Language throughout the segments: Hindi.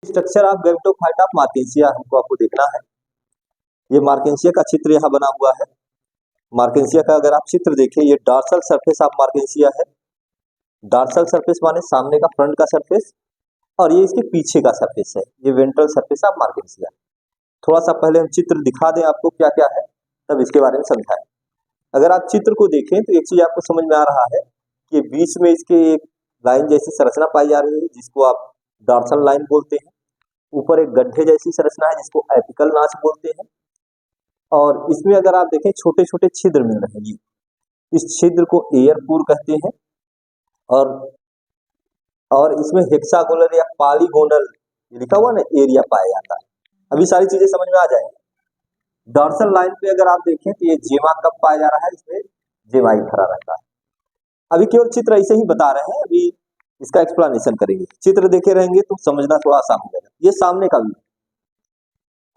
स्ट्रक्चर ऑफ गैमेटोफाइट ऑफ मार्केंसिया हमको आपको देखना है। ये मार्केंसिया का चित्र यहाँ बना हुआ है। मार्केंसिया का अगर आप चित्र देखें, ये डार्सल सरफेस ऑफ मार्केंसिया है। डार्सल सरफेस माने सामने का, फ्रंट का सरफेस, और ये इसके पीछे का सरफेस है। ये वेंट्रल सरफेस ऑफ मार्केंसिया। थोड़ा सा पहले हम चित्र दिखा दें आपको क्या क्या है, तब इसके बारे में समझाएं। अगर आप चित्र को देखें तो एक चीज आपको समझ में आ रहा है कि बीच में इसके एक लाइन जैसी संरचना पाई जा रही है जिसको आप डॉर्सल लाइन बोलते हैं। ऊपर एक गड्ढे जैसी संरचना है जिसको एपिकल नाच बोलते हैं। और इसमें अगर आप देखें छोटे छोटे छिद्र मिल रहे हैं, इस छिद्र को एयर पोर कहते हैं। और इसमें हेक्सागोनल या पॉलीगोनल लिखा हुआ ना एरिया पाया जाता है। अभी सारी चीजें समझ में आ जाएंगी। डॉर्सल लाइन पे अगर आप देखें तो ये जेमा कब पाया जा रहा है, इसमें जेमाई खड़ा रहता है। अभी केवल चित्र ऐसे ही बता रहे हैं, अभी इसका एक्सप्लेनेशन करेंगे। चित्र देखे रहेंगे तो समझना थोड़ा आसान हो जाएगा। ये सामने का व्यू,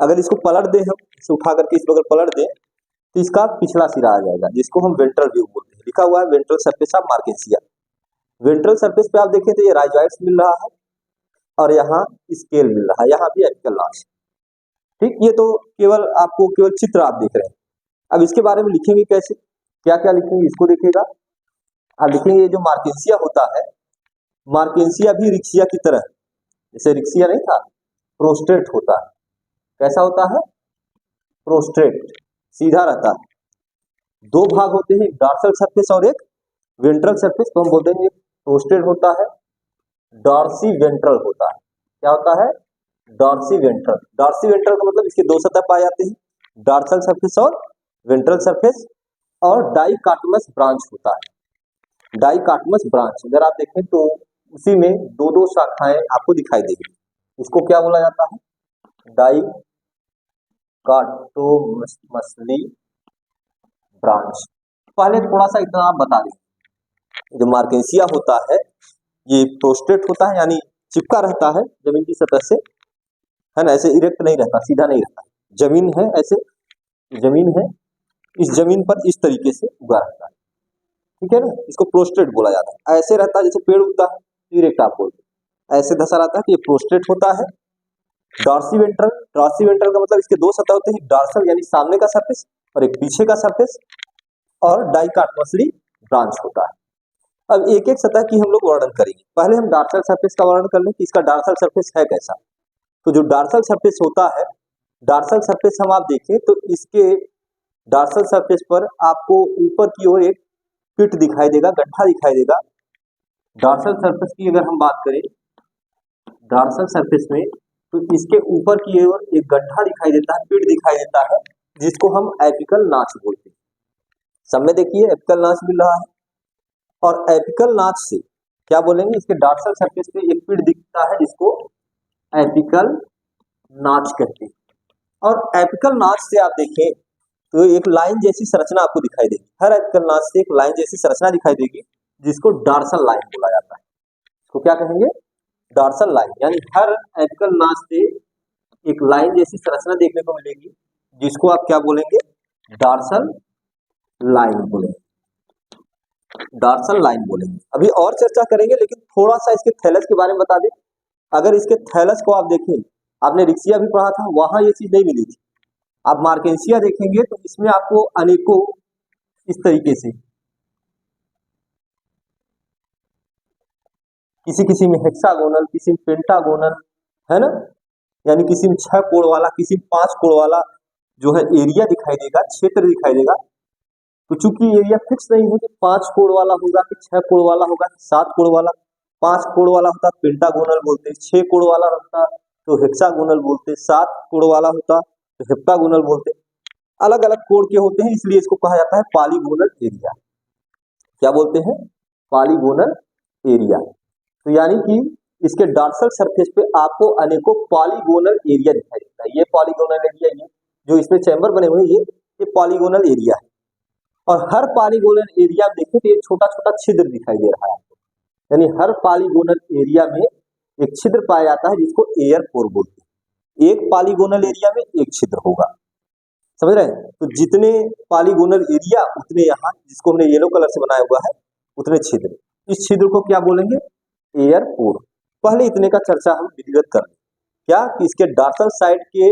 अगर इसको पलट दें, हम इसे उठा करके इस बगल पलट दें तो इसका पिछला सिरा आ जाएगा जिसको हम वेंट्रल व्यू बोलते हैं। लिखा हुआ है ventral surface of मार्केंसिया। Ventral surface पे आप देखें तो ये राइजॉइड्स मिल रहा है और यहाँ स्केल मिल रहा है, यहाँ भी एपिकल नाच। ठीक, ये तो केवल आपको केवल चित्र आप देख रहे हैं। अब इसके बारे में लिखेंगे कैसे, क्या क्या लिखेंगे इसको देखिएगा। आप लिखेंगे जो मार्केंसिया होता है, मार्केंसिया भी रिक्सिया की तरह, जैसे रिक्सिया नहीं था, प्रोस्ट्रेट होता है। कैसा होता है? प्रोस्ट्रेट, सीधा रहता है। दो भाग होते हैं, एक डॉर्सल सरफेस और एक वेंट्रल सरफेस। तो हम बोलते हैं प्रोस्ट्रेट होता है, डॉर्सी वेंट्रल होता है। क्या होता है? Dorsey ventral. डॉर्सी वेंट्रल का मतलब इसके दो सतह पाए जाते हैं, डॉर्सल सरफेस और वेंट्रल सरफेस। और डाइकाटमस ब्रांच होता है। डाइकाटमस ब्रांच अगर आप देखें तो उसी में दो दो शाखाएं आपको दिखाई देगी। इसको क्या बोला जाता है? डाइकाटोमसली ब्रांच। पहले थोड़ा सा इतना आप बता दें, जो मार्केंसिया होता है ये प्रोस्ट्रेट होता है, यानी चिपका रहता है जमीन की सतह से, है ना, ऐसे इरेक्ट नहीं रहता, सीधा नहीं रहता। जमीन है, ऐसे जमीन है, इस जमीन पर इस तरीके से उगा रहता है। ठीक है ना, इसको प्रोस्ट्रेट बोला जाता है। ऐसे रहता है जैसे पेड़ उगता है, इरेक्ट आप बोलते हैं। ऐसे धसा रहता है कि ये प्रोस्ट्रेट होता है। डॉर्सी वेंट्रल, डॉर्सी वेंट्रल का मतलब इसके दो सतह होते हैं, डॉर्सल यानी सामने का सरफेस और एक पीछे का सरफेस, और डाइकाटमसली ब्रांच होता है। अब एक एक सतह की हम लोग वर्णन करेंगे। पहले हम डॉर्सल सरफेस का वर्णन कर लें कि इसका डॉर्सल सरफेस है कैसा। तो जो डॉर्सल सरफेस होता है, डॉर्सल सरफेस हम आप देखें तो इसके डॉर्सल सरफेस पर आपको ऊपर की ओर एक पिट दिखाई देगा, गड्ढा दिखाई देगा। डॉर्सल सरफेस की अगर हम बात करें, डॉर्सल सरफेस में तो इसके ऊपर की ओर एक गड्ढा दिखाई देता है, पिट दिखाई देता है, जिसको हम एपिकल नाच बोलते हैं। सब में देखिए एपिकल नाच मिल रहा है। और एपिकल नाच से क्या बोलेंगे, इसके डॉर्सल सरफेस पे एक पिट दिखता है जिसको एपिकल नाच कहते हैं। और एपिकल नाच से आप देखें तो एक लाइन जैसी संरचना आपको दिखाई देगी। हर एपिकल नाच से एक लाइन जैसी संरचना दिखाई देगी जिसको डॉर्सल लाइन बोला जाता है। तो क्या कहेंगे? Dorsal line. यानी हर एपिकल नाच से एक लाइन जैसी संरचना देखने को मिलेगी जिसको आप क्या बोलेंगे? डॉर्सल लाइन बोलेंगे, डॉर्सल लाइन बोलेंगे। अभी और चर्चा करेंगे, लेकिन थोड़ा सा इसके थैलस के बारे में बता दें। अगर इसके थैलस को आप देखें, आपने रिक्सिया भी पढ़ा था, वहां ये चीज नहीं मिली थी। आप मार्केंसिया देखेंगे तो इसमें आपको अनेकों इस तरीके से, किसी किसी में हेक्सागोनल, किसी में पेंटागोनल, है ना, यानी किसी में 6 कोण वाला, किसी में 5 कोण वाला जो है एरिया दिखाई देगा, क्षेत्र दिखाई देगा। तो चूंकि एरिया फिक्स नहीं है कि 5 कोण वाला होगा कि 6 कोण वाला होगा, 7 कोण वाला। 5 कोण वाला होता पेंटागोनल बोलते, 6 कोण वाला होता तो हेक्सागोनल बोलते, 7 कोण वाला होता तो हेप्टागोनल बोलते। अलग अलग कोण के होते हैं, इसलिए इसको कहा जाता है पॉलीगोनल एरिया। क्या बोलते हैं? Polygonal area. तो यानी कि इसके डॉर्सल सरफेस पे आपको अनेकों पॉलीगोनल एरिया दिखाई देता है। ये पॉलीगोनल एरिया, ये जो इसमें चैम्बर बने हुए हैं, ये पॉलीगोनल एरिया है। और हर पॉलीगोनल एरिया देखें तो एक छोटा छोटा छिद्र दिखाई दे रहा है। यानी हर पॉलीगोनल एरिया में एक छिद्र पाया जाता है जिसको एयर पोर बोलते हैं। एक पॉलीगोनल एरिया में एक छिद्र होगा, समझ रहे हैं? तो जितने पॉलीगोनल एरिया उतने यहाँ, जिसको हमने येलो कलर से बनाया हुआ है, उतने छिद्र। इस छिद्र को क्या बोलेंगे? एयर पोर। पहले इतने का चर्चा हम विधिवत कर लें। क्या कि इसके डॉर्सल साइड के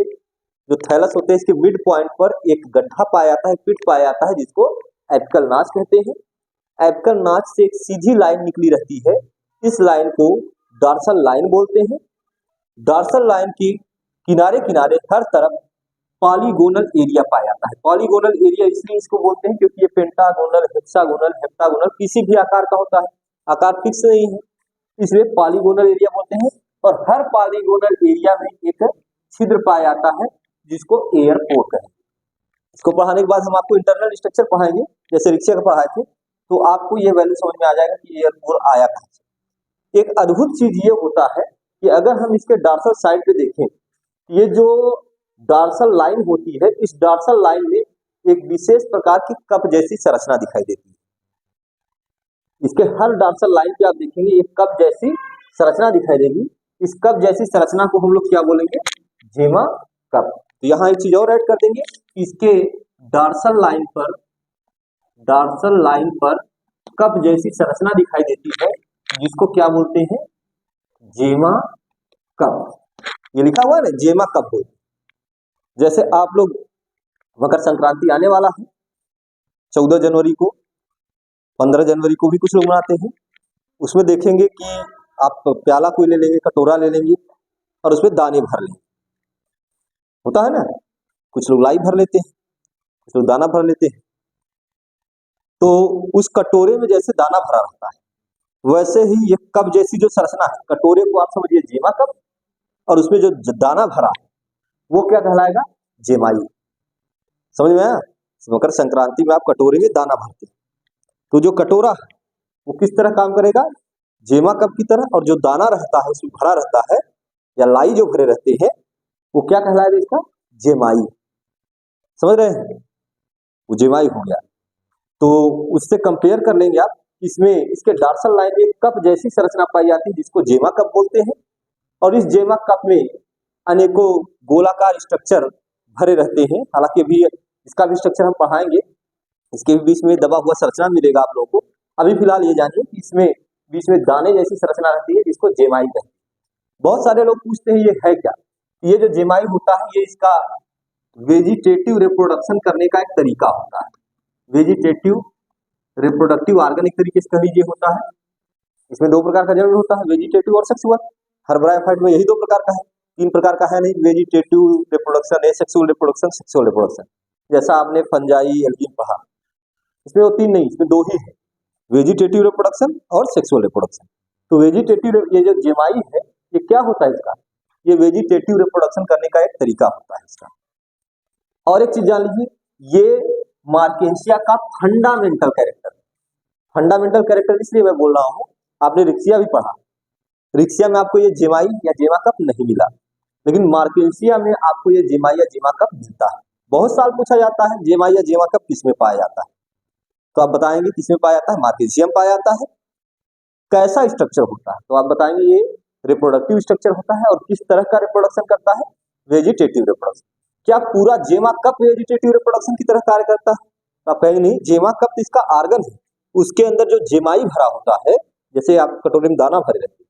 जो थैलस होते हैं इसके मिड पॉइंट पर एक गड्ढा पाया जाता है, पिट पाया जाता है, जिसको एपिकल नाच कहते हैं। एपिकल नाच से एक सीधी लाइन निकली रहती है, इस लाइन को डॉर्सल लाइन बोलते हैं। डॉर्सल लाइन की किनारे किनारे हर तरफ पॉलीगोनल एरिया पाया जाता है। पॉलीगोनल एरिया इसलिए इसको बोलते हैं क्योंकि ये पेंटागोनल, हेक्सागोनल, हेप्टागोनल किसी भी आकार का होता है, आकार फिक्स नहीं है, इसलिए पॉलीगोनल एरिया बोलते हैं। और हर पॉलीगोनल एरिया में एक छिद्र पाया जाता है जिसको एयरपोर कहेंगे। इसको पढ़ाने के बाद हम आपको इंटरनल स्ट्रक्चर पढ़ाएंगे, जैसे रिक्शा का पढ़ाए थे, तो आपको ये वैल्यू समझ में आ जाएगा कि एयरपोर आया कहाँ से। एक अद्भुत चीज ये होता है कि अगर हम इसके डॉर्सल साइड पे देखें, ये जो डॉर्सल लाइन होती है, इस डॉर्सल लाइन में एक विशेष प्रकार की कप जैसी संरचना दिखाई देती है। इसके हर डॉर्सल लाइन पे आप देखेंगे एक कप जैसी संरचना दिखाई देगी। इस कप जैसी संरचना को हम लोग क्या बोलेंगे? जेमा कप। तो यहाँ एक चीज और ऐड कर देंगे, इसके डॉर्सल लाइन पर कप जैसी संरचना दिखाई देती है, जिसको क्या बोलते हैं? जेमा कप। ये लिखा हुआ है ना, जेमा कप बोलते। जैसे आप लोग मकर संक्रांति आने वाला है, 14 जनवरी को, 15 जनवरी को भी कुछ लोग मनाते हैं। उसमें देखेंगे कि आप प्याला कोई ले लेंगे, कटोरा ले लेंगे और उसमें दाने भर लेंगे, होता है ना। कुछ लोग लाई भर लेते हैं, कुछ लोग दाना भर लेते हैं। तो उस कटोरे में जैसे दाना भरा रहता है, वैसे ही ये कप जैसी जो संरचना है, कटोरे को आप समझिए जेमा कप, और उसमें जो दाना भरा है वो क्या कहलाएगा? जेमाई। समझ में आया? मकर संक्रांति में आप कटोरे में दाना भरते हैं, तो जो कटोरा है वो किस तरह काम करेगा? जेमा कप की तरह। और जो दाना रहता है उसमें भरा रहता है, या लाई जो भरे रहते हैं, वो क्या कहलाएगा? इसका जेमाई। समझ रहे हैं? वो जेमाई हो गया। तो उससे कंपेयर कर लेंगे आप, इसमें इसके डॉर्सल लाइन में कप जैसी संरचना पाई जाती है, जिसको जेमा कप बोलते हैं। और इस जेमा कप में अनेकों गोलाकार स्ट्रक्चर भरे रहते हैं। हालांकि अभी इसका भी स्ट्रक्चर हम पढ़ाएंगे, इसके बीच में दबा हुआ संरचना मिलेगा आप लोगों को। अभी फिलहाल ये जानिए कि इसमें बीच में दाने जैसी संरचना रहती है, जिसको जेमाई कहते हैं। बहुत सारे लोग पूछते हैं ये है क्या? ये जो जेमाई होता है, ये इसका वेजिटेटिव रिप्रोडक्शन करने का एक तरीका होता है। वेजिटेटिव रिप्रोडक्टिव ऑर्गन एक तरीके से कह लीजिए होता है। इसमें दो प्रकार का जरूर होता है, वेजिटेटिव और सेक्सुअल। हर ब्रायोफाइट में यही दो प्रकार का है, तीन प्रकार का है नहीं। वेजिटेटिव रिप्रोडक्शन है, सेक्सुअल रिप्रोडक्शन, सेक्सुअल रिप्रोडक्शन। जैसा आपने फंजाई, एल्गिन पढ़ा, इसमें वो तीन नहीं, इसमें दो ही है, वेजिटेटिव रिप्रोडक्शन और सेक्सुअल रिप्रोडक्शन। तो वेजिटेटिव, ये जो जेमाई है, ये क्या होता है इसका? ये वेजिटेटिव रिप्रोडक्शन करने का एक तरीका होता है इसका। और एक चीज जान लीजिए, ये मार्केंसिया का फंडामेंटल कैरेक्टर। फंडामेंटल कैरेक्टर इसलिए मैं बोल रहा हूं, आपने रिक्सिया भी पढ़ा, रिक्सिया में आपको ये जेमाई या जेमा कप नहीं मिला, लेकिन मार्केंसिया में आपको ये जेमाई या जेमा कप मिलता है। बहुत साल पूछा जाता है जेमाई या जेमा कप किसमें पाया जाता है, तो आप बताएंगे किसमें पाया जाता है? मार्केंसिया में पाया जाता है। कैसा स्ट्रक्चर होता है? तो आप बताएंगे ये रिप्रोडक्टिव स्ट्रक्चर होता है। और किस तरह का रिप्रोडक्शन करता है? Vegetative reproduction. क्या पूरा जेमा कप वेजिटेटिव रिप्रोडक्शन की तरह कार्य करता है? तो आप कहेंगे नहीं, जेमा कप इसका आर्गन है, उसके अंदर जो जेमाई भरा होता है, जैसे आप कटोरे में दाना भरे रहते हैं,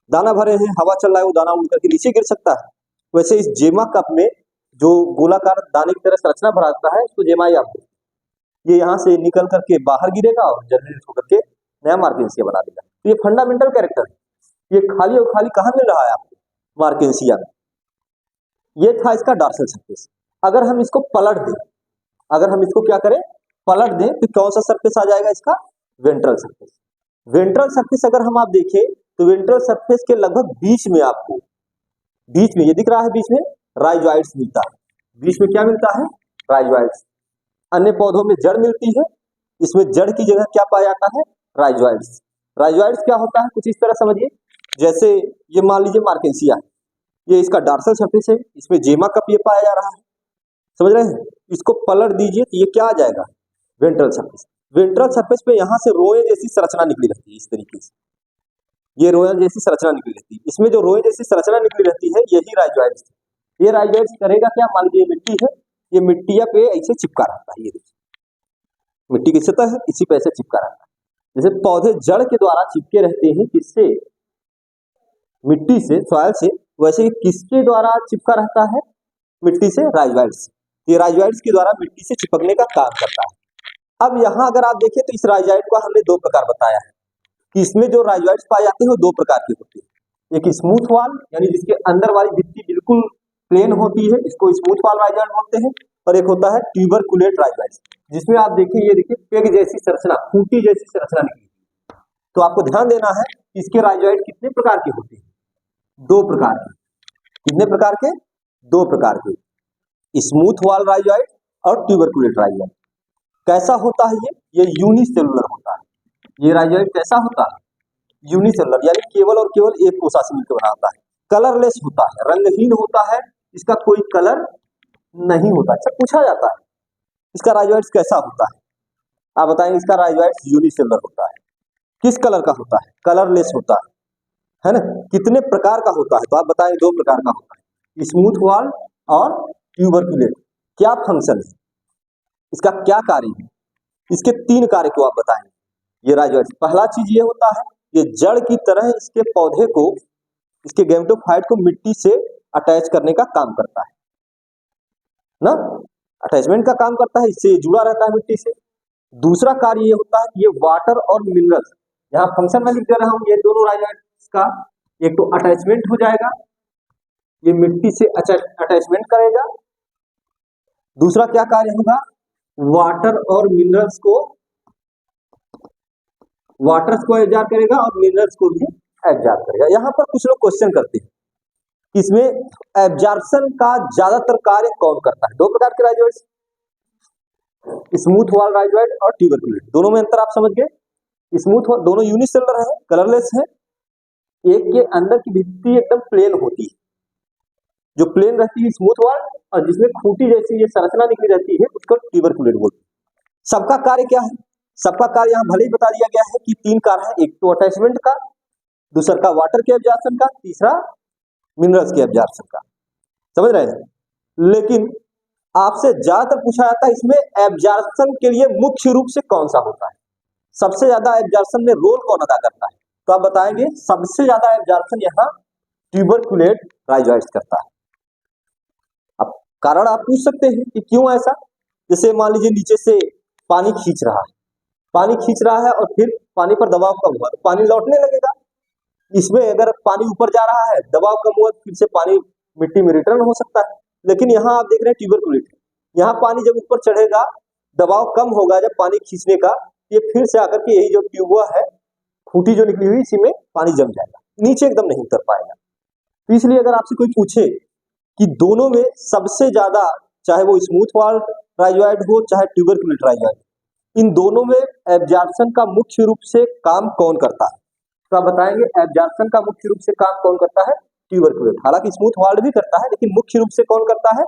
दाना भरे हैं, हवा चल रहा है, वो दाना उड़ करके नीचे गिर सकता है। वैसे इस जेमा कप में जो गोलाकार दाने की तरह संरचना भरा रहता है, उसको जेमाई आप, ये यहाँ से निकल करके बाहर गिरेगा और जनरेट होकर के नया मार्केंसिया बना देगा। तो ये फंडामेंटल कैरेक्टर है। ये खाली और खाली कहाँ मिल रहा है आपको? मार्केंसिया में। ये था इसका डॉर्सल सरफेस। अगर हम इसको पलट दें, अगर हम इसको क्या करें? पलट दें, तो कौन सा सरफेस आ जाएगा इसका? Ventral surface. वेंट्रल सरफेस अगर हम आप देखें तो वेंट्रल सरफेस के लगभग बीच में आपको, बीच में ये दिख रहा है, बीच में राइजॉइड्स मिलता है। बीच में क्या मिलता है? राइजॉइड्स। अन्य पौधों में जड़ मिलती है, इसमें जड़ की जगह क्या पाया जाता है? राइजॉइड्स। राइजॉइड्स क्या होता है? कुछ इस तरह समझिए, जैसे ये मान लीजिए मार्केंसिया, ये इसका डॉर्सल सरफेस है, इसमें जेमा कप ये पाया जा रहा है, समझ रहे हैं? इसको पलट दीजिए तो ये क्या आ जाएगा? Ventral surface. वेंट्रल सरफेस पे यहाँ से रोए जैसी संरचना निकली रहती है, इस तरीके से ये रोए जैसी संरचना निकली रहती है। इसमें जो रोए जैसी संरचना निकली रहती है, यही राइजॉइड्स। ये राइजॉइड्स करेगा क्या? मान लीजिए मिट्टी है, ये मिट्टिया पे ऐसे चिपका रहता है, ये देखिए मिट्टी की सतह है, इसी पे ऐसे चिपका रहता है। जैसे पौधे जड़ के द्वारा चिपके रहते हैं, किससे? मिट्टी से, सॉइल से, वैसे ही किसके द्वारा चिपका रहता है? मिट्टी से, राइजोइड्स। ये राइजोइड्स के द्वारा मिट्टी से चिपकने का काम करता है। अब यहाँ अगर आप देखें तो इस राइजोइड को हमने दो प्रकार बताया है कि इसमें जो राइजोइड्स पाए जाते हैं वो दो प्रकार के होते हैं। एक स्मूथ वाल यानी जिसके अंदर वाली भित्ति बिल्कुल प्लेन होती है, इसको स्मूथ वाल राइजोइड बोलते हैं। और एक होता है ट्यूबरकुलेट राइजोइड्स, जिसमें आप देखिए, ये देखिए पेग जैसी संरचना, खूंटी जैसी संरचना निकली। तो आपको ध्यान देना है इसके राइजोइड कितने प्रकार के होते हैं? दो प्रकार के। कितने प्रकार के? दो प्रकार के, स्मूथ वाल राइजोइड और ट्यूबरकुलेट राइजोइड। कैसा होता है ये यूनिसेलुलर होता है। ये राइजोइड कैसा होता है? यूनिसेलुलर, यानी केवल और केवल एक कोशिका से मिलकर बना होता है। कलरलेस होता है, रंगहीन होता है, इसका कोई कलर नहीं होता। अच्छा, पूछा जाता है इसका राइजोइड्स कैसा होता है? आप बताएंगे इसका राइजोइड्स यूनिसेलुलर होता है। किस कलर का होता है? कलरलेस होता है ना। कितने प्रकार का होता है? तो आप बताएंगे दो प्रकार का होता है, स्मूथ वाल और ट्यूबरकुलेट। क्या फंक्शन है इसका, क्या कार्य है? इसके तीन कार्य को आप बताएंगे ये राइजोइड्स। पहला चीज ये होता है, ये जड़ की तरह इसके पौधे को, इसके गैमेटोफाइट को मिट्टी से अटैच करने का काम करता है ना, अटैचमेंट का काम करता है, इससे जुड़ा रहता है मिट्टी से। दूसरा कार्य ये होता है कि ये वाटर और मिनरल्स, यहाँ फंक्शन में लिख दे रहा हूं ये दोनों राइजोइड्स का। एक तो अटैचमेंट हो जाएगा, ये मिट्टी से अटैचमेंट करेगा। दूसरा क्या कार्य होगा? वाटर और मिनरल्स को, वाटर्स को एब्जॉर्ब करेगा और मिनरल्स को भी एब्जॉर्ब करेगा। यहाँ पर कुछ लोग क्वेश्चन करते हैं इसमें एब्जॉर्प्शन का ज्यादातर कार्य कौन करता है? दो प्रकार के राइजोइड्स, स्मूथ वाल राइजोइड और ट्यूबरकुलेट। दोनों में अंतर आप समझ गए। स्मूथ वाल दोनों यूनिसेलुलर है, कलरलेस है। एक के अंदर की भित्ति एकदम प्लेन होती है, जो प्लेन रहती है स्मूथ वाल, और जिसमें खूंटी जैसी ये संरचना निकली रहती है उसको ट्यूबरकुलेट बोलते हैं। सबका कार्य क्या है? सबका कार्य यहाँ भले ही बता दिया गया है कि तीन कार्य है, एक तो अटैचमेंट का, दूसरा का वाटर के एब्जॉर्प्शन का, तीसरा मिनरल्स के एब्जॉर्प्शन का। समझ रहे हैं? लेकिन आपसे ज्यादातर पूछा जाता है इसमें एब्जॉर्प्शन के लिए मुख्य रूप से कौन सा होता है, सबसे ज्यादा एब्जॉर्प्शन में रोल कौन अदा करता है? तो आप बताएंगे सबसे ज्यादा एब्जॉर्प्शन यहाँ ट्यूबरकुलेट राइजोइड्स करता है। अब कारण आप पूछ सकते हैं कि क्यों ऐसा। जैसे मान लीजिए नीचे से पानी खींच रहा है, पानी खींच रहा है और फिर पानी पर दबाव कम हुआ तो पानी लौटने लगेगा। इसमें अगर पानी ऊपर जा रहा है, दबाव कम हुआ, फिर से पानी मिट्टी में रिटर्न हो सकता है। लेकिन यहाँ आप देख रहे हैं ट्यूबरकुलेट, यहाँ पानी जब ऊपर चढ़ेगा, दबाव कम होगा जब पानी खींचने का, ये फिर से आकर के यही जो ट्यूब है, खूंटी जो निकली हुई, इसी में पानी जम जाएगा, नीचे एकदम नहीं उतर पाएगा। तो इसलिए अगर आपसे कोई पूछे कि दोनों में सबसे ज्यादा, चाहे वो स्मूथ वाल राइजोइड हो चाहे ट्यूबरकुलेट राइजोइड, इन दोनों में एब्जॉर्प्शन का मुख्य रूप से काम कौन करता है? तो आप बताएंगे एब्जॉर्प्शन का मुख्य रूप से काम कौन करता है? ट्यूबरकुलेट। हालांकि स्मूथ वाल्ड भी करता है, लेकिन मुख्य रूप से कौन करता है?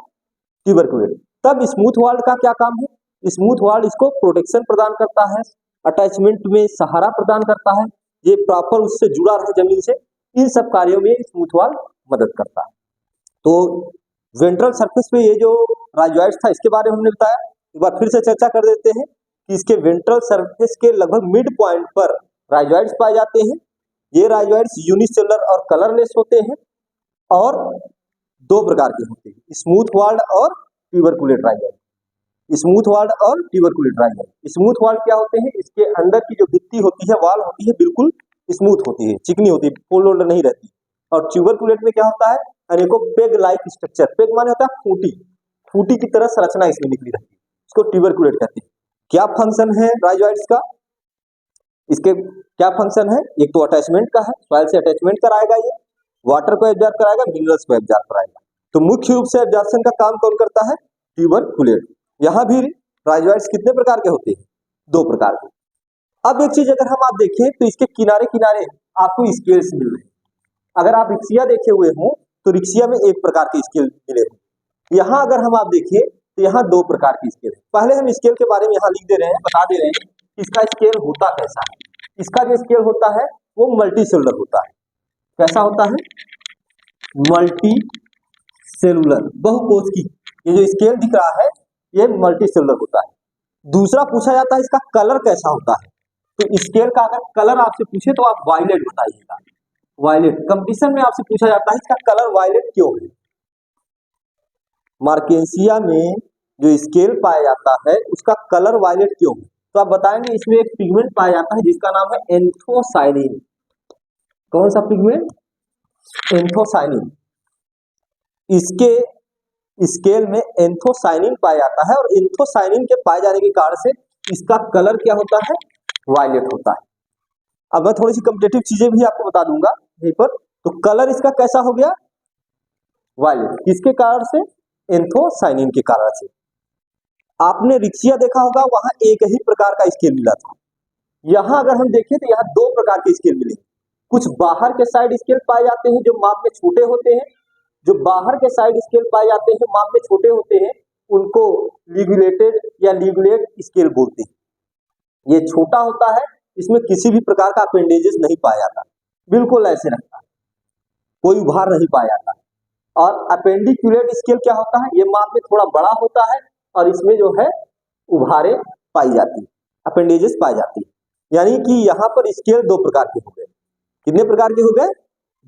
ट्यूबरकुलेट। तब स्मूथ वाल्ड का क्या काम है? स्मूथ वाल्ड इसको प्रोटेक्शन प्रदान करता है, अटैचमेंट में सहारा प्रदान करता है, ये प्रॉपर उससे जुड़ा रहे जमीन से, इन सब कार्यों में स्मूथ वाल्ड मदद करता है। तो वेंट्रल सरफेस पे ये जो राइजोइड्स था इसके बारे में हमने बताया। एक बार फिर से चर्चा कर देते हैं कि इसके वेंट्रल सरफेस के लगभग मिड पॉइंट पर राइजोइड्स पाए जाते हैं। ये राइजोइड्स यूनिसेलुलर और कलरलेस होते हैं और दो प्रकार के होते हैं, स्मूथ वाल्ड और ट्यूबरकुलेट राइजोइड। स्मूथ वाल्ड और ट्यूबरकुलेट राइजोइड। स्मूथ वाल्ड क्या होते हैं? इसके अंदर की जो भित्ति होती है, वाल होती है, बिल्कुल स्मूथ होती है, चिकनी होती है, फोल्ड नहीं रहती। और ट्यूबरकुलेट में क्या होता है? अनेकों पेग लाइक स्ट्रक्चर, पेग माने होता है खूंटी, खूंटी की तरह संरचना इसमें निकली रहती है, इसको ट्यूबरकुलेट कहते हैं। क्या फंक्शन है राइजोइड्स का? इसके क्या फंक्शन है? एक तो अटैचमेंट का है, सॉइल से अटैचमेंट कराएगा, ये वाटर को एब्जॉर्ब कराएगा, मिनरल्स को एब्जॉर्ब कराएगा। तो मुख्य रूप से एब्जॉर्प्शन का काम कौन करता है? ट्यूबरकुलेट। यहाँ भी राइजोइड्स कितने प्रकार के होते हैं? दो प्रकार के। अब एक चीज अगर हम आप देखें तो इसके किनारे किनारे आपको स्केल्स मिल रहे हैं। अगर आप रिक्सिया देखे हुए हो तो रिक्सिया में एक प्रकार के स्केल मिले हैं। यहाँ अगर हम आप देखें तो यहाँ दो प्रकार की स्केल है। पहले हम स्केल के बारे में यहाँ लिख दे रहे हैं, बता दे रहे हैं इसका स्केल होता कैसा है। इसका जो स्केल होता है वो मल्टी सेलुलर होता है। कैसा होता है? मल्टी सेलुलर, बहुकोशिकीय। ये जो स्केल दिख रहा है ये मल्टी सेलुलर होता है। दूसरा पूछा जाता है इसका कलर कैसा होता है। तो स्केल का अगर कलर आपसे पूछे तो आप वायलेट बताइएगा, वायलेट। कंपटीशन में आपसे पूछा जाता है इसका कलर वायलेट क्यों है। मार्केंसिया में जो स्केल पाया जाता है उसका कलर वायलेट क्यों है, तो आप बताएंगे इसमें एक पिगमेंट पाया जाता है जिसका नाम है एंथोसायनिन। कौन सा पिगमेंट? एंथोसायनिन। इसके स्केल में एंथोसायनिन पाया जाता है और एंथोसायनिन के पाए जाने के कारण से इसका कलर क्या होता है? वायलेट होता है। अब मैं थोड़ी सी कॉम्पिटेटिव चीजें भी आपको बता दूंगा यहीं पर। तो कलर इसका कैसा हो गया? वायलेट। किसके कारण से? एंथोसायनिन के कारण से। आपने रिक्सिया देखा होगा, वहां एक ही प्रकार का स्केल मिला था। यहां अगर हम देखें तो यहाँ दो प्रकार के स्केल मिले। कुछ बाहर के साइड स्केल पाए जाते हैं जो माप में छोटे होते हैं। जो बाहर के साइड स्केल पाए जाते हैं माप में छोटे होते हैं उनको लिगुलेटेड या लिगुलेट स्केल बोलते हैं। ये छोटा होता है, इसमें किसी भी प्रकार का अपेंडेजेस नहीं पाया जाता, बिल्कुल ऐसे रहता है, कोई उभार नहीं पाया जाता। और अपेंडिकुलेट स्केल क्या होता है? ये माप में थोड़ा बड़ा होता है और इसमें जो है उभारे पाई जाती है, अपेंडेजेस पाई जाती है। यानी कि यहाँ पर स्केल दो प्रकार के हो गए। कितने प्रकार के हो गए?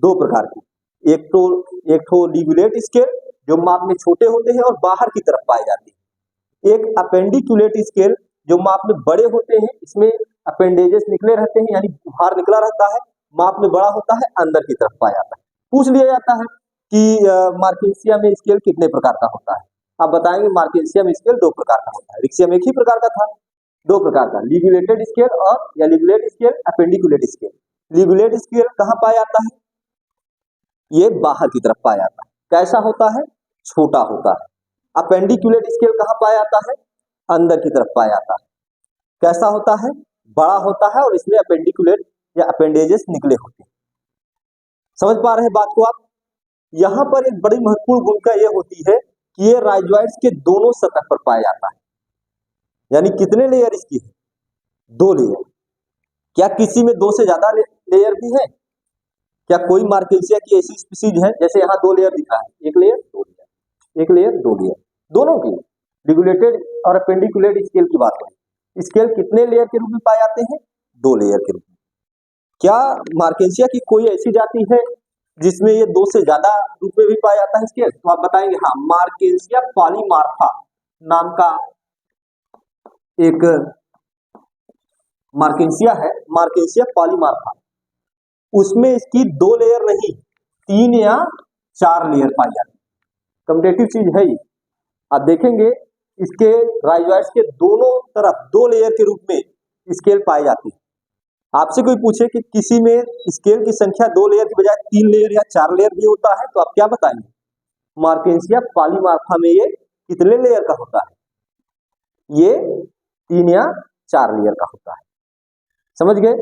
दो प्रकार के। एक ठो लिगुलेट स्केल जो माप में छोटे होते हैं और बाहर की तरफ पाए जाते हैं। एक अपेंडिकुलेट स्केल जो माप में बड़े होते हैं, इसमें अपेंडेजेस निकले रहते हैं यानी उभार निकला रहता है, माप में बड़ा होता है, अंदर की तरफ पाया जाता है। पूछ लिया जाता है कि मार्केंसिया में स्केल कितने प्रकार का होता है। आप बताएंगे मार्केंसिया में स्केल दो प्रकार का होता है। रिक्सिया में एक ही प्रकार का था, दो प्रकार का, लिगुलेटेड स्केल और या ligulate scale, अपेंडिकुलेट scale. Ligulate scale कहाँ पाया जाता है? ये बाहर की तरफ पाया जाता है। कैसा होता है? छोटा होता है। अपेंडिकुलेट स्केल कहाँ पाया जाता है? अंदर की तरफ पाया जाता है। कैसा होता है? बड़ा होता है और इसमें अपेंडिकुलेट या अपेंडेजेस निकले होते हैं। समझ पा रहे हैं बात को आप? यहां पर एक बड़ी महत्वपूर्ण भूमिका यह होती है कि ये राइजोइड्स के दोनों सतह पर पाया जाता है। यानी कितने लेयर इसकी है? दो लेयर। क्या किसी में दो से ज्यादा लेयर भी है? क्या कोई मार्केंसिया की ऐसी स्पीसीज है जैसे यहाँ दो लेयर दिखा है, एक लेयर दो लेयर, एक लेयर दो लेयर, दोनों की लिगुलेटेड और अपेंडिकुलेट स्केल की बात करें, स्केल कितने लेयर के रूप में पाए जाते हैं? दो लेयर के रूप में। क्या मार्केंसिया की कोई ऐसी जाति है जिसमें ये दो से ज्यादा रूप में भी पाया जाता है स्केल? तो आप बताएंगे हाँ, मार्केंसिया पॉलीमार्फा नाम का एक मार्केंसिया है, मार्केंसिया पॉलीमार्फा। उसमें इसकी दो लेयर नहीं, तीन या चार लेयर पाई जाती है। कॉम्पिटेटिव चीज है ये। आप देखेंगे इसके राइजोइड्स के दोनों तरफ दो लेयर के रूप में स्केल पाई जाती है। आपसे कोई पूछे कि किसी में स्केल की संख्या दो लेयर की बजाय तीन लेयर या चार लेयर भी होता है, तो आप क्या बताएंगे? मार्केंसिया पॉलीमार्फा में ये कितने लेयर का होता है? ये तीन या चार लेयर का होता है। समझ गए?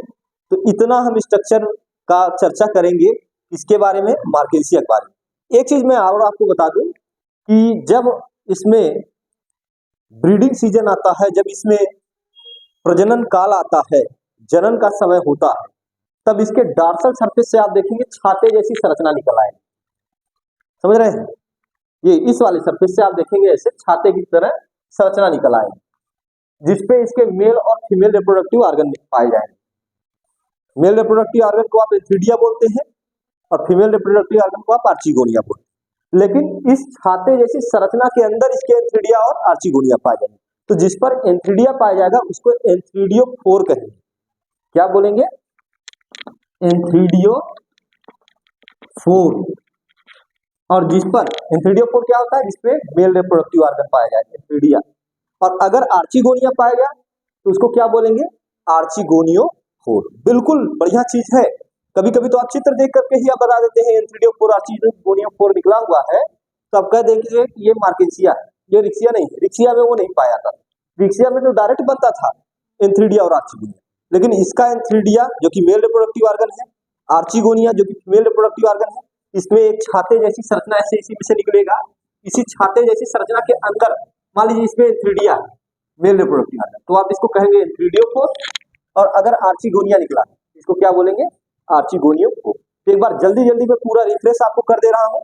तो इतना हम स्ट्रक्चर का चर्चा करेंगे इसके बारे में, मार्केंसिया के बारे में। एक चीज मैं और आपको बता दूं कि जब इसमें ब्रीडिंग सीजन आता है, जब इसमें प्रजनन काल आता है, जनन का समय होता है, तब इसके डार्सल सरफेस से आप देखेंगे छाते जैसी संरचना निकल आएगी। समझ रहे हैं? ये इस वाले सरफेस से आप देखेंगे ऐसे छाते की तरह संरचना निकल आएगी, जिसपे इसके मेल और फीमेल रिप्रोडक्टिव ऑर्गन पाए जाएंगे। मेल रिप्रोडक्टिव ऑर्गन को आप एंथ्रीडिया बोलते हैं और फीमेल रिप्रोडक्टिव ऑर्गन को आप आर्चिगोनिया बोलते हैं। लेकिन इस छाते जैसी संरचना के अंदर इसके एंथ्रीडिया और आर्चिगोनिया पाए जाएंगे। तो जिस पर एंथ्रीडिया पाया जाएगा उसको एंथ्रीडियोफोर कहेंगे। क्या बोलेंगे? एंथ्रीडियोफोर। और जिस पर एंथ्रीडियोफोर क्या होता है? जिसपे मेल रिप्रोडक्टिव ऑर्गन पाया जाएगा, एंथ्रीडिया। और अगर आर्चिगोनिया पाया गया तो उसको क्या बोलेंगे? आर्चिगोनियोफोर। बिल्कुल बढ़िया चीज है। कभी कभी तो आप चित्र देख करके ही आप बता देते हैं एंथ्रीडियोफोर आर्चिगोनियोफोर निकला हुआ है, तो आप कह देंगे कि ये मार्केंसिया है, ये रिक्सिया नहीं है। रिक्सिया में वो नहीं पाया था। रिक्सिया में तो डायरेक्ट बनता था एंथ्रीडिया और आर्चिगोनिया, लेकिन इसका एंथ्रीडिया जो कि मेल रिप्रोडक्टिव ऑर्गन है, आर्चिगोनिया जो कि फीमेल रिप्रोडक्टिव ऑर्गन है, इसमें एक छाते जैसी संरचना ऐसे इसी में से निकलेगा। इसी छाते जैसी संरचना के अंदर मान लीजिए इसमें एंथ्रीडिया है, मेल रिप्रोडक्टिव ऑर्गन, तो आप इसको कहेंगे एंथ्रीडियोफोर। और अगर आर्चिगोनिया निकला इसको क्या बोलेंगे? आर्चिगोनियोफोर। तो एक बार जल्दी जल्दी में पूरा रिफ्रेश आपको कर दे रहा हूं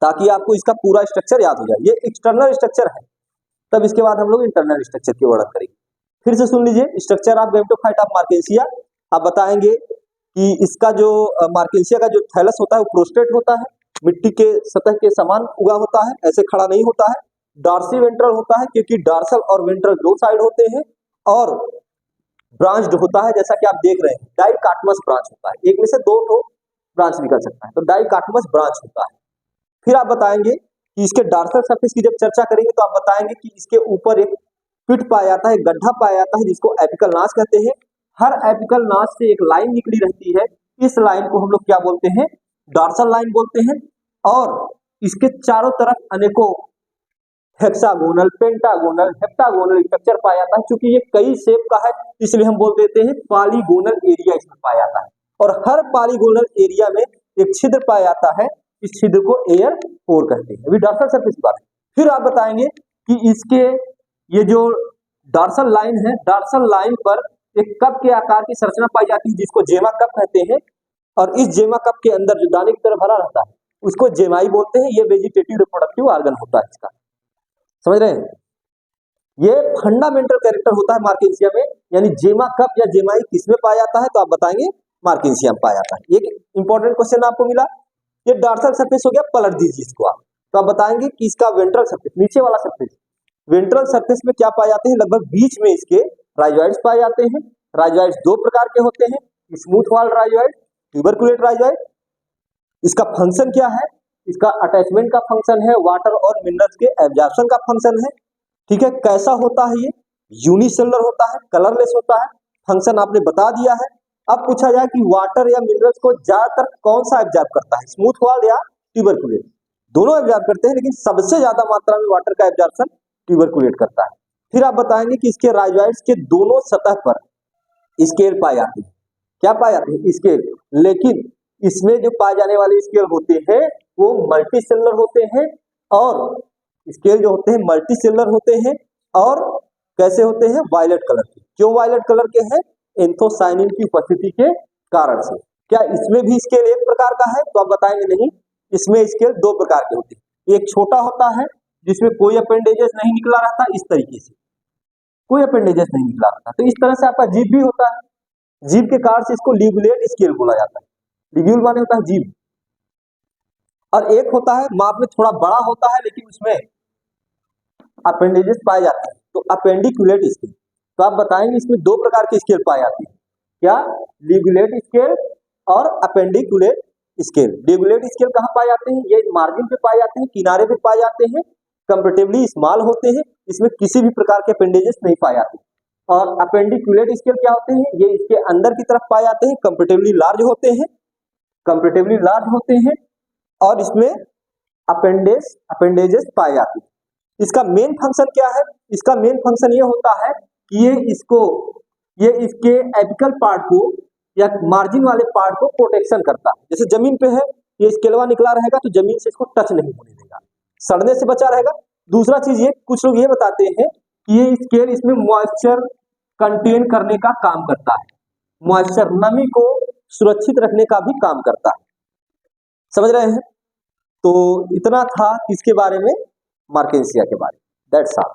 ताकि आपको इसका पूरा स्ट्रक्चर याद हो जाए। ये एक्सटर्नल स्ट्रक्चर है, तब इसके बाद हम लोग इंटरनल स्ट्रक्चर की वर्णन करेंगे। फिर से सुन लीजिए स्ट्रक्चर ऑफ गैमेटोफाइट ऑफ मार्केंसिया। आप बताएंगे कि इसका जो मार्केंसिया का जो थैलस होता है वो प्रोस्ट्रेट होता है, मिट्टी के सतह के समान उगा होता है, ऐसे खड़ा नहीं होता है। डार्सी वेंट्रल होता है क्योंकि डार्सल और वेंट्रल दो साइड होते हैं, और ब्रांच्ड होता है जैसा कि आप देख रहे हैं, डाइकाटमस ब्रांच होता है, एक में से दो ठो ब्रांच निकल सकता है, तो डाइकाटमस ब्रांच होता है। फिर आप बताएंगे कि इसके डार्सल सरफेस की जब चर्चा करेंगे तो आप बताएंगे कि इसके ऊपर एक पिट पाया जाता है, गड्ढा पाया जाता है जिसको एपिकल नाच कहते हैं। हर एपिकल नाच से एक लाइन निकली रहती है, इस लाइन को हम लोग क्या बोलते हैं, डॉर्सल लाइन बोलते हैं। और इसके चारों तरफ अनेकों हेक्सागोनल, पेंटागोनल, हेप्टागोनल स्ट्रक्चर पाया जाता है। क्योंकि ये कई शेप का है इसलिए हम बोल देते हैं पॉलीगोनल एरिया इसमें पाया जाता है, और हर पॉलीगोनल एरिया में एक छिद्र पाया जाता है, इस छिद्र को एयर पोर कहते हैं। अभी डॉर्सल सरफेस की बात है। फिर आप बताएंगे कि इसके ये जो डॉर्सल लाइन है, डॉर्सल लाइन पर एक कप के आकार की संरचना पाई जाती है जिसको जेमा कप कहते हैं, और इस जेमा कप के अंदर जो दाने की तरह भरा रहता है उसको जेमाई बोलते हैं। ये वेजिटेटिव रिप्रोडक्टिव ऑर्गन होता है इसका, समझ रहे हैं। ये फंडामेंटल कैरेक्टर होता है मार्केंसिया में, यानी जेमा कप या जेमाई किसमें पाया जाता है, तो आप बताएंगे मार्केंसिया में पाया जाता है। एक इंपॉर्टेंट क्वेश्चन आपको मिला, ये डॉर्सल सरफेस हो गया, पलट दीजिए इसको आप, तो आप बताएंगे कि इसका वेंट्रल सरफेस, नीचे वाला सरफेस, वेंट्रल सरफेस में क्या पाए जाते हैं, लगभग बीच में इसके राइजॉइड्स पाए जाते हैं। राइजॉइड्स दो प्रकार के होते हैं, smooth wall rhizoid, tuberculate rhizoid. इसका फंक्शन क्या है, इसका अटैचमेंट का फंक्शन है, वाटर और मिनरल्स के एब्जॉर्प्शन का फंक्शन है। ठीक है, कैसा होता है ये, यूनिसेलुलर होता है, कलरलेस होता है, फंक्शन आपने बता दिया है। अब पूछा जाए कि वाटर या मिनरल्स को ज्यादातर कौन सा एब्जॉर्ब करता है, स्मूथ वॉल या ट्यूबरकुलेट, दोनों एब्जॉर्ब करते हैं, लेकिन सबसे ज्यादा मात्रा में वाटर का एब्जॉर्प्शन ट्यूबरकुलेट करता है। फिर आप बताएंगे कि इसके राइजॉइड्स के दोनों सतह पर स्केल पाए जाते हैं, क्या पाए जाते हैं, स्केल, लेकिन इसमें जो पाए जाने वाले स्केल होते हैं वो मल्टी सेलुलर होते हैं, और स्केल जो होते हैं मल्टी सेलुलर होते हैं, और कैसे होते हैं, वायलेट कलर के। क्यों वायलेट कलर के हैं, एंथोसायनिन की उपस्थिति के कारण से। क्या इसमें भी स्केल एक प्रकार का है, तो आप बताएंगे नहीं, इसमें स्केल दो प्रकार के होते हैं। एक छोटा होता है जिसमें कोई अपेंडेजेस नहीं निकला रहता, इस तरीके से कोई अपेंडेजेस नहीं निकला रहता, तो इस तरह से आपका जीभ भी होता है, जीभ के कारण से इसको लिबुलेट स्केल बोला जाता है। लिब्यूल माने होता है जीभ, और एक होता है माप में थोड़ा बड़ा होता है लेकिन उसमें अपेंडेजेस पाए जाते हैं, तो अपेंडिकुलेट स्केल। तो आप बताएंगे इसमें दो प्रकार के स्केल पाए जाते हैं, क्या, लिबुलेट स्केल और अपेंडिकुलेट स्केल। लिबुलेट स्केल कहाँ पाए जाते हैं, ये मार्जिन पे पाए जाते हैं, किनारे पे पाए जाते हैं, कंपेरेटिवली स्मॉल होते हैं, इसमें किसी भी प्रकार के अपेंडेजेस नहीं पाए जाते। और अपेंडिकुलेट स्केल क्या होते हैं, ये इसके अंदर की तरफ पाए जाते हैं, कंपेरेटिवली लार्ज होते हैं, कंपेरेटिवली लार्ज होते हैं, और इसमें अपेंडेजेस पाए जाते हैं। इसका मेन फंक्शन क्या है, इसका मेन फंक्शन ये होता है कि ये इसके एपिकल पार्ट को या मार्जिन वाले पार्ट को प्रोटेक्शन करता है। जैसे जमीन पे है, ये स्केलवा निकला रहेगा तो जमीन से इसको टच नहीं होने देगा, सड़ने से बचा रहेगा। दूसरा चीज ये, कुछ लोग ये बताते हैं कि ये स्केल इसमें मॉइस्चर कंटेन करने का काम करता है, मॉइस्चर, नमी को सुरक्षित रखने का भी काम करता है, समझ रहे हैं। तो इतना था इसके बारे में, मार्केंसिया के बारे में, दैट्स ऑल।